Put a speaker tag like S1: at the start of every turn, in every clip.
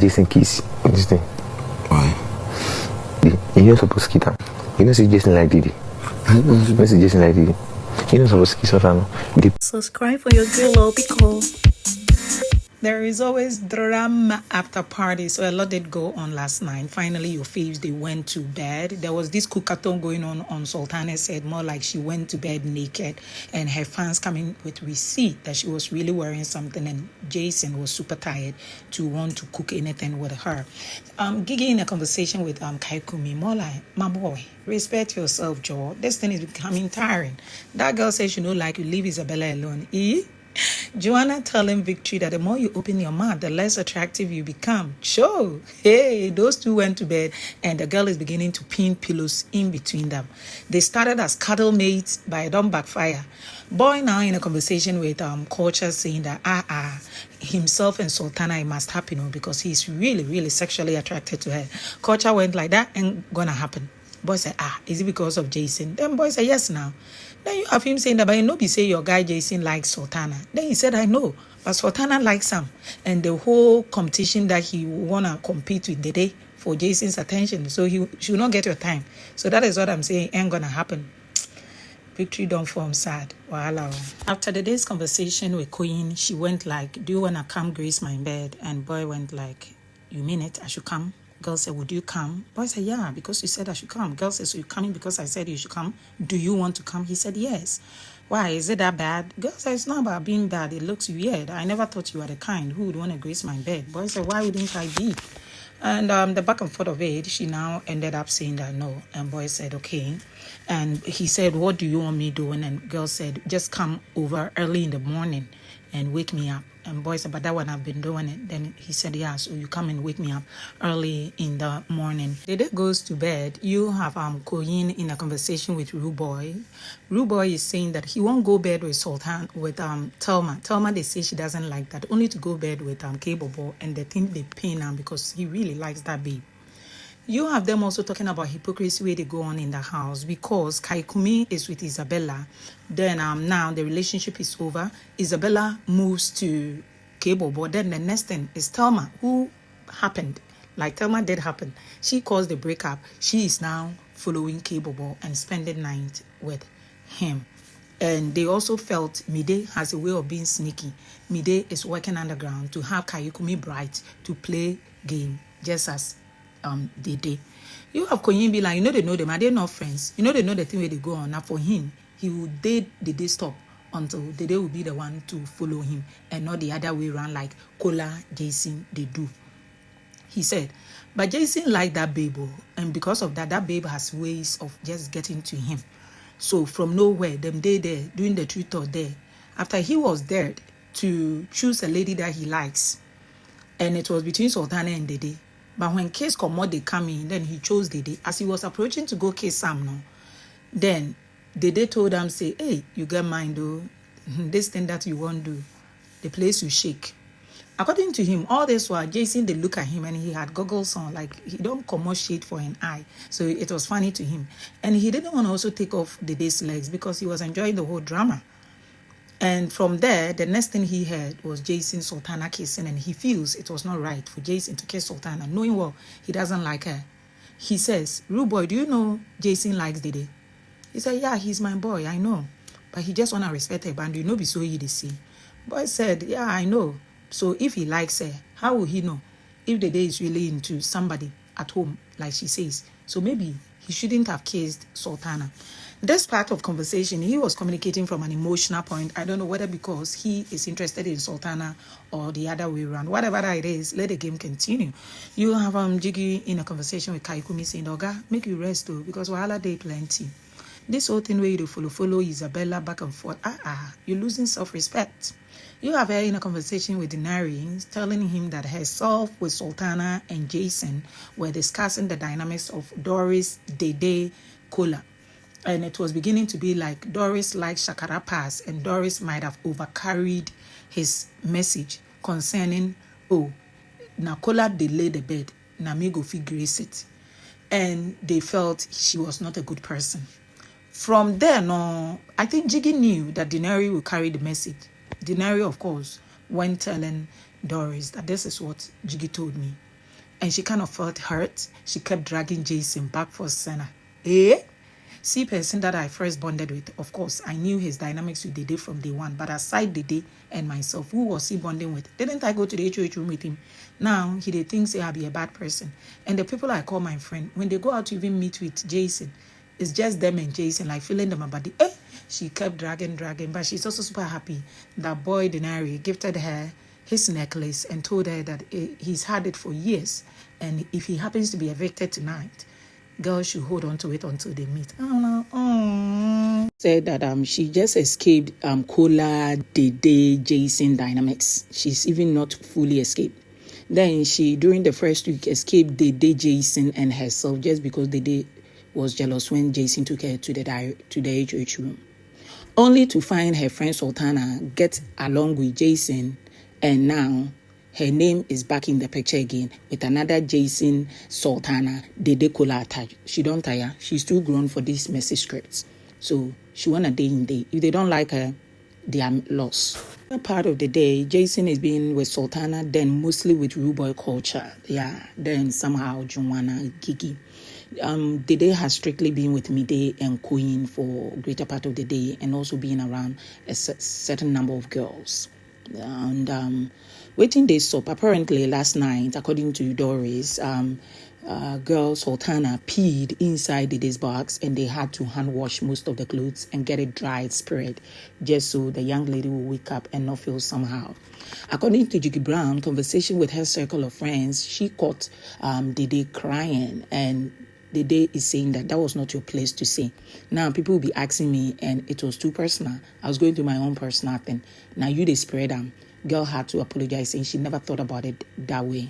S1: Jason kiss this thing.
S2: Why?
S1: You're supposed to kiss him. You know, see Jason like Didi. You know, see Jason like Didi. You know, supposed to kiss Sultana.
S3: Subscribe for your girl, because there is always drama after party. So a lot did go on last night. Finally, your faves, they went to bed. There was this kukaton going on Sultana said, more like she went to bed naked, and her fans coming with receipt that she was really wearing something, and Jason was super tired to want to cook anything with her. Gigi in a conversation with Kaikumi, more like, my boy, respect yourself, Joe. This thing is becoming tiring. That girl says, like you leave Isabella alone. Joanna telling Victory that the more you open your mouth, the less attractive you become. Sure. Hey, those two went to bed, and the girl is beginning to pin pillows in between them. They started as cuddle mates, but it don't backfire. Boy now in a conversation with Culture saying that himself and Sultana, it must happen, because he's really, really sexually attracted to her. Culture went like, that ain't gonna happen. Boy said, is it because of Jason? Then boy said, yes now. Then you have him saying that, but you know, be say your guy Jason likes Sultana. Then he said, I know, but Sultana likes him. And the whole competition that he wanna compete with Dede for Jason's attention. So he should not get your time. So that is what I'm saying, ain't gonna happen. Victory don't form sad. Wahala. After the day's conversation with Koyin, she went like, do you wanna come grace my bed? And boy went like, you mean it? I should come? Girl said, would you come? Boy said, yeah, because you said I should come. Girl said, so you're coming because I said you should come? Do you want to come? He said, yes. Why? Is it that bad? Girl said, it's not about being bad. It looks weird. I never thought you were the kind who would want to grace my bed. Boy said, why wouldn't I be? And the back and forth of it, she now ended up saying that no. And boy said, okay. And he said, what do you want me doing? And girl said, just come over early in the morning and wake me up. And boy said, but that one I've been doing it. Then he said, yeah, so you come and wake me up early in the morning. The day goes to bed. You have Koyin in a conversation with Ruboy. Ruboy is saying that he won't go bed with Sultan, with Thelma. Thelma, they say she doesn't like that. Only to go bed with K-Bobo, and they think they pain him because he really likes that babe. You have them also talking about hypocrisy where they go on in the house, because Kaikumi is with Isabella. Then now the relationship is over. Isabella moves to K-Bobo. Then the next thing is Thelma, who happened. Like Thelma did happen. She caused the breakup. She is now following K-Bobo and spending night with him. And they also felt Mide has a way of being sneaky. Mide is working underground to have Kaikumi bright to play game, just as Dede. You have Koyin be like, they know them, are they not friends? They know the thing where they go on. Now for him, he will date Dede stop until Dede will be the one to follow him, and not the other way around like Kola, Jason, they do. He said, but Jason liked that babe, and because of that, that babe has ways of just getting to him. So from nowhere, them they there doing the truth or there. After he was there to choose a lady that he likes, and it was between Sultana and Dede. But when case Commode they come in, then he chose Dede. As he was approaching to go kiss Sam, no, then Dede told him, say, hey, you get mine though. This thing that you won't do, the place you shake. According to him, all this while Jason, they look at him and he had goggles on, like he don't come shade for an eye. So it was funny to him. And he didn't want to also take off Dede's legs because he was enjoying the whole drama. And from there, the next thing he heard was Jason Sultana kissing, and he feels it was not right for Jason to kiss Sultana, knowing well he doesn't like her. He says, Ruboy, do you know Jason likes Dede? He said, yeah, he's my boy, I know. But he just want to respect her, but be so easy to see. Boy said, yeah, I know. So if he likes her, how will he know if Dede is really into somebody at home, like she says? So maybe he shouldn't have kissed Sultana. This part of conversation, he was communicating from an emotional point. I don't know whether because he is interested in Sultana or the other way around. Whatever that it is, let the game continue. You have Jiggy in a conversation with Kaikumi saying, Oga, make you rest though, because wahala day plenty. This whole thing where you follow Isabella back and forth, you're losing self-respect. You have her in a conversation with Denari, telling him that herself with Sultana and Jason were discussing the dynamics of Doris, Dede, Kola. And it was beginning to be like Doris liked Shakara Pass, and Doris might have overcarried his message concerning, Nakola they lay the bed, Namigo figure it. And they felt she was not a good person. From there, no, I think Jiggy knew that Denari would carry the message. Denari, of course, went telling Doris that this is what Jiggy told me. and she kind of felt hurt. She kept dragging Jason back for Senna. Eh? See, person that I first bonded with, of course, I knew his dynamics with Dede from day one. But aside Dede and myself, who was he bonding with? Didn't I go to the HOH room with him? Now, he thinks I'll be a bad person. And the people I call my friend, when they go out to even meet with Jason, it's just them and Jason, like feeling them about the, she kept dragging, but she's also super happy that boy Denari gifted her his necklace and told her that he's had it for years. And if he happens to be evicted tonight, girls should hold on to it until they meet. Said that she just escaped Kola, Dede, Jason dynamics. She's even not fully escaped. Then she, during the first week, escaped Dede, Jason, and herself just because Dede was jealous when Jason took her to the HOH room. Only to find her friend Sultana get along with Jason, and now her name is back in the picture again with another Jason, Sultana, Dede Kola attached. She don't tire. She's too grown for these messy scripts. So she want a day in day. If they don't like her, they are lost. A part of the day, Jason is being with Sultana, then mostly with Rude Boy Culture. Yeah, then somehow Joanna, Kiki. Dede has strictly been with Mide and Koyin for greater part of the day, and also being around a certain number of girls. And waiting days up. Apparently last night, according to Doris, girl Sultana peed inside Dede's box, and they had to hand wash most of the clothes and get it dried, spread, just so the young lady will wake up and not feel somehow. According to Jiggy Brown, conversation with her circle of friends, she caught Dede crying, and Dede is saying that was not your place to say. Now people will be asking me, and it was too personal. I was going through my own personal thing. Now you they spread them. Girl had to apologize, saying she never thought about it that way.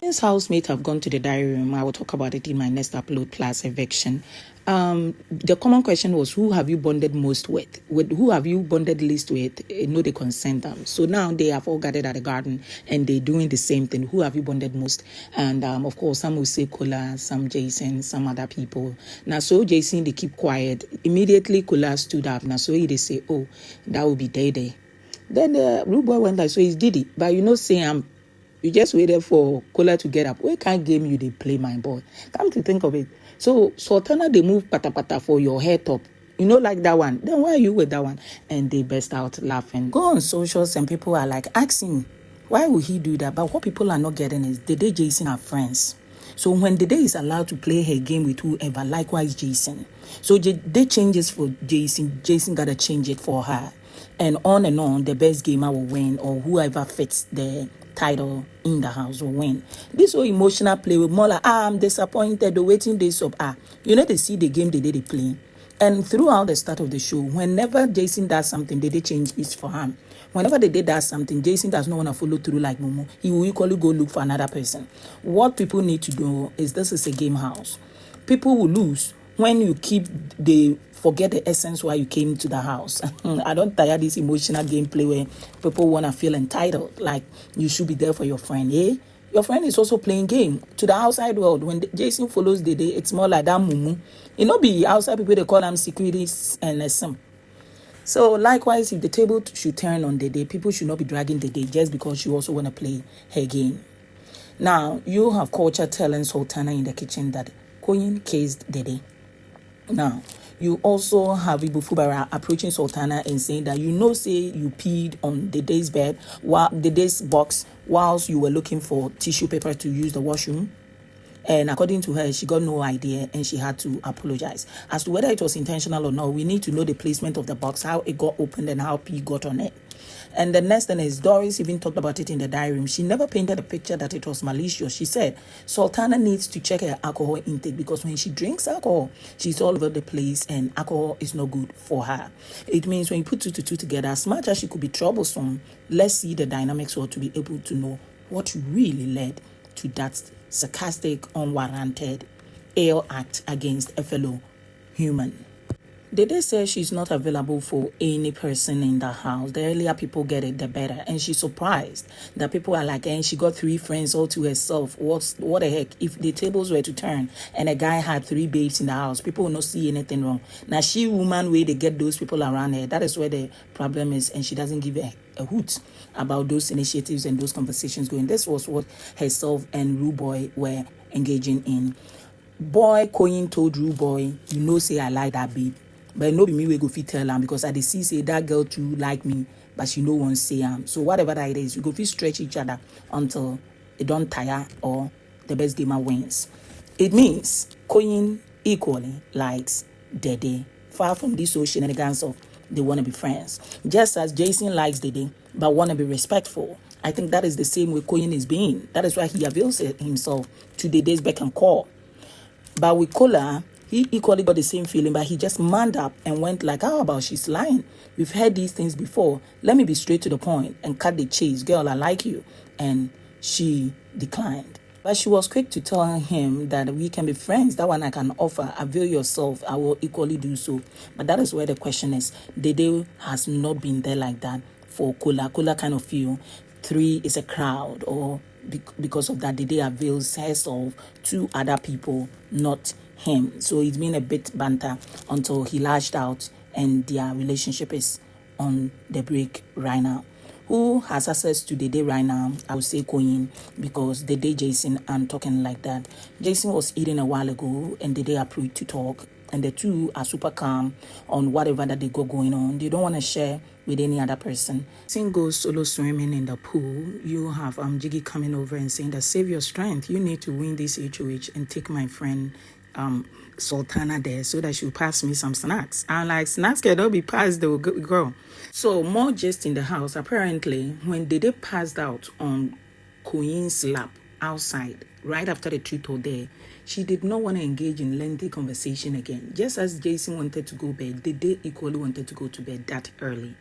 S3: His housemate have gone to the diary room. I will talk about it in my next upload plus eviction. The common question was, who have you bonded most with? Who have you bonded least with? No, they consent them. So now they have all gathered at the garden and they're doing the same thing. Who have you bonded most? And of course, some will say Kola, some Jason, some other people. Now, so Jason, they keep quiet. Immediately, Kola stood up. Now, so they say, oh, that will be Dede. Then the rude boy went like, so it's Didi. But saying you just waited for Kola to get up. What kind of game you they play, my boy? Come to think of it. So Sultana, they move pata for your hair top. You know, like that one. Then why are you with that one? And they burst out laughing. Go on socials and people are like asking, why would he do that? But what people are not getting is Dede, Jason are friends. So when Dede is allowed to play her game with whoever, likewise Jason. So they changes for Jason. Jason got to change it for her. And on, the best gamer will win, or whoever fits the title in the house will win. This whole emotional play with more like, I'm disappointed, the waiting days up. They see the game they play. And throughout the start of the show, whenever Jason does something, they change it for him. Whenever they does something, Jason does not want to follow through like Momo. He will equally go look for another person. What people need to do is, this is a game house. People will lose when you forget the essence why you came to the house. I don't tire this emotional gameplay where people want to feel entitled, like you should be there for your friend. Your friend is also playing game to the outside world. When Jason follows the day, it's more like that mumu. Be outside people, they call them securities and SM. So likewise, if the table should turn on the day, people should not be dragging the day just because you also want to play her game. Now, you have Culture telling Sultana in the kitchen that Koyin cased the day. Now, you also have Ibu Fubara approaching Sultana and saying that say you peed on the day's bed, while the day's box, whilst you were looking for tissue paper to use the washroom. And according to her, she got no idea and she had to apologize. As to whether it was intentional or not, we need to know the placement of the box, how it got opened and how pee got on it. And the next thing is, Doris even talked about it in the diary room. She never painted a picture that it was malicious. She said Sultana needs to check her alcohol intake, because when she drinks alcohol, she's all over the place and alcohol is not good for her. It means when you put two to two together, as much as she could be troublesome, let's see the dynamics or to be able to know what really led to that sarcastic, unwarranted, ill act against a fellow human. Dede says she's not available for any person in the house. The earlier people get it, the better. And she's surprised that people are like, and she got 3 friends all to herself. What the heck? If the tables were to turn and a guy had 3 babes in the house, people will not see anything wrong. Now, she woman way they get those people around her. That is where the problem is. And she doesn't give a hoot about those initiatives and those conversations going. This was what herself and Rude Boy were engaging in. Boy Koyin told Rude Boy, you know, say I like that babe. But no be me we go fit tell am because I dey see say that girl too like me, but she no one say am. So whatever that it is, we go fit stretch each other until it don't tire or the best gamer wins. It means Koyin equally likes Dede, far from this whole shenanigans of they want to be friends. Just as Jason likes Dede, but want to be respectful. I think that is the same way Koyin is being. That is why he avails himself to Dede's beck and call. But with Kola, he equally got the same feeling, but he just manned up and went like, how about she's lying? We've heard these things before. Let me be straight to the point and cut the chase. Girl, I like you. And she declined. But she was quick to tell him that we can be friends. That one I can offer. Avail yourself. I will equally do so. But that is where the question is. Dede has not been there like that for Kola. Kola kind of feel 3 is a crowd, or because of that, Dede avails herself to other people, not him. So it's been a bit banter until he lashed out and their relationship is on the break right now. Who has access to Dede right now? I would say Koyin, because Dede Jason aren't talking like that. Jason was eating a while ago and Dede approved to talk. And the two are super calm on whatever that they got going on. They don't want to share with any other person. Sing goes solo swimming in the pool. You have Jiggy coming over and saying that save your strength. You need to win this HOH and take my friend Sultana there so that she'll pass me some snacks. I'm like, snacks cannot be passed though, girl. So more just in the house. Apparently, when Dede passed out on Koyin's lap outside, right after the two told there, she did not want to engage in lengthy conversation again. Just as Jason wanted to go bed, Dede equally wanted to go to bed that early.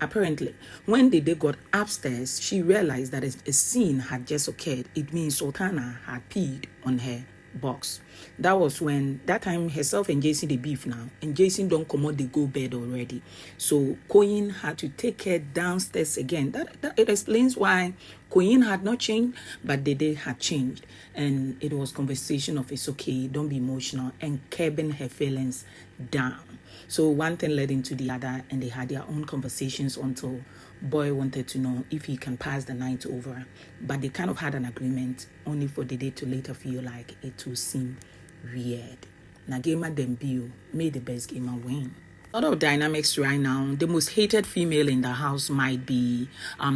S3: Apparently, when Dede got upstairs, she realized that a scene had just occurred. It means Sultana had peed on her box. That was when that time herself and Jason the beef now, and Jason don't come out, they go bed already. So Koyin had to take her downstairs again. That it explains why Koyin had not changed, but Dede had changed. And it was conversation of it's okay, don't be emotional, and curbing her feelings down. So one thing led into the other, and they had their own conversations until Boy wanted to know if he can pass the night over. But they kind of had an agreement, only for Dede to later feel like it will seem weird. Now gamer debut made the best gamer win. A lot of dynamics right now. The most hated female in the house might be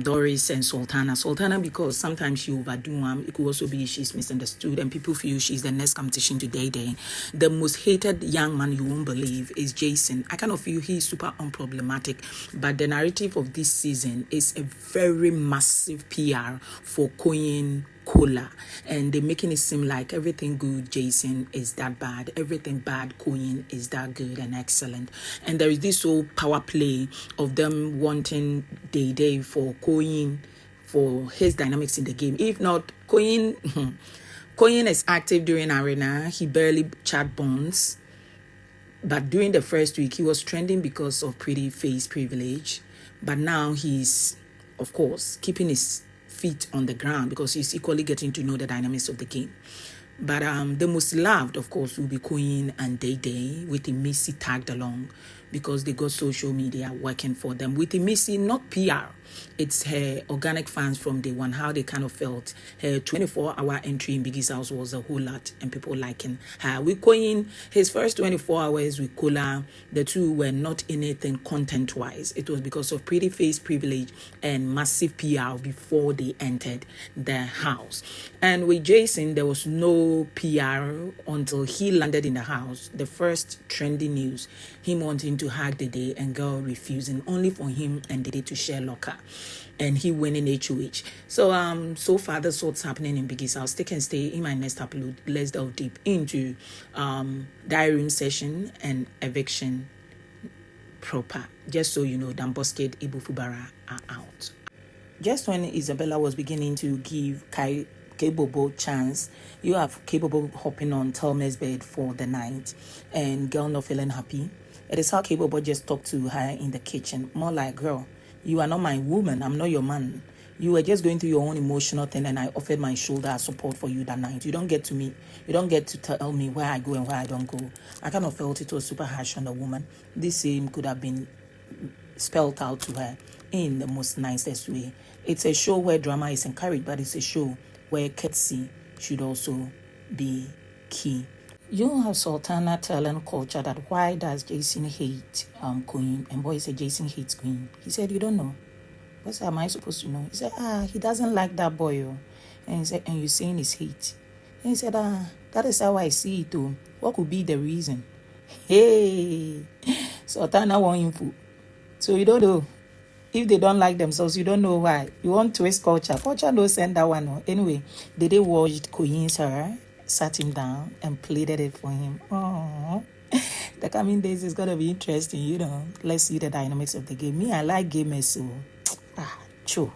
S3: Doris and Sultana. Sultana, because sometimes she overdo it could also be she's misunderstood and people feel she's the next competition to Dede. The most hated young man you won't believe is Jason. I kind of feel he's super unproblematic, but the narrative of this season is a very massive PR for Koyin Kola, and they're making it seem like everything good Jason is that bad, everything bad Koyin is that good and excellent. And there is this whole power play of them wanting Dede for Koyin, for his dynamics in the game. If not, Koyin is active during Arena. He barely chat bonds, but during the first week he was trending because of pretty face privilege. But now he's, of course, keeping his feet on the ground because he's equally getting to know the dynamics of the game. But the most loved, of course, will be Koyin and Dede, with the Missy tagged along because they got social media working for them. With the Missy, not PR. It's her organic fans from day one, how they kind of felt. Her 24-hour entry in Biggie's house was a whole lot, and people liking her. With Koyin, his first 24 hours with Kola, the two were not anything content-wise. It was because of pretty face privilege and massive PR before they entered the house. And with Jason, there was no PR until he landed in the house. The first trending news, him wanting to hug Dede and girl refusing, only for him and Dede to share locker. And he winning HOH. So far that's what's happening in Biggie's house. Take and stay in my next upload. Let's delve deep into diary room session and eviction proper. Just so you know, Dambosket, Ibu Fubara are out. Just when Isabella was beginning to give K-Bobo chance, you have K-Bobo hopping on Thelma's bed for the night, and girl not feeling happy. It is how capable just talked to her in the kitchen. More like, girl, you are not my woman. I'm not your man. You were just going through your own emotional thing, and I offered my shoulder as support for you that night. You don't get to tell me where I go and where I don't go. I kind of felt it was super harsh on the woman. This same could have been spelled out to her in the most nicest way. It's a show where drama is encouraged, but it's a show where courtesy should also be key. You have Sultana telling Culture that why does Jason hate Koyin? And boy said Jason hates Koyin. He said, you don't know. What am I supposed to know? He said, he doesn't like that boy. Oh. And he said, and you're saying it's hate. And he said, that is how I see it too. What could be the reason? Hey, Sultana want info. So you don't know. If they don't like themselves, you don't know why. You want to twist Culture. Culture no send that one. No. Anyway, they watched Koyin's Her, sat him down and played it for him. Oh, the coming days is gonna be interesting, you know. Let's see the dynamics of the game. Me, I like gamers, so true.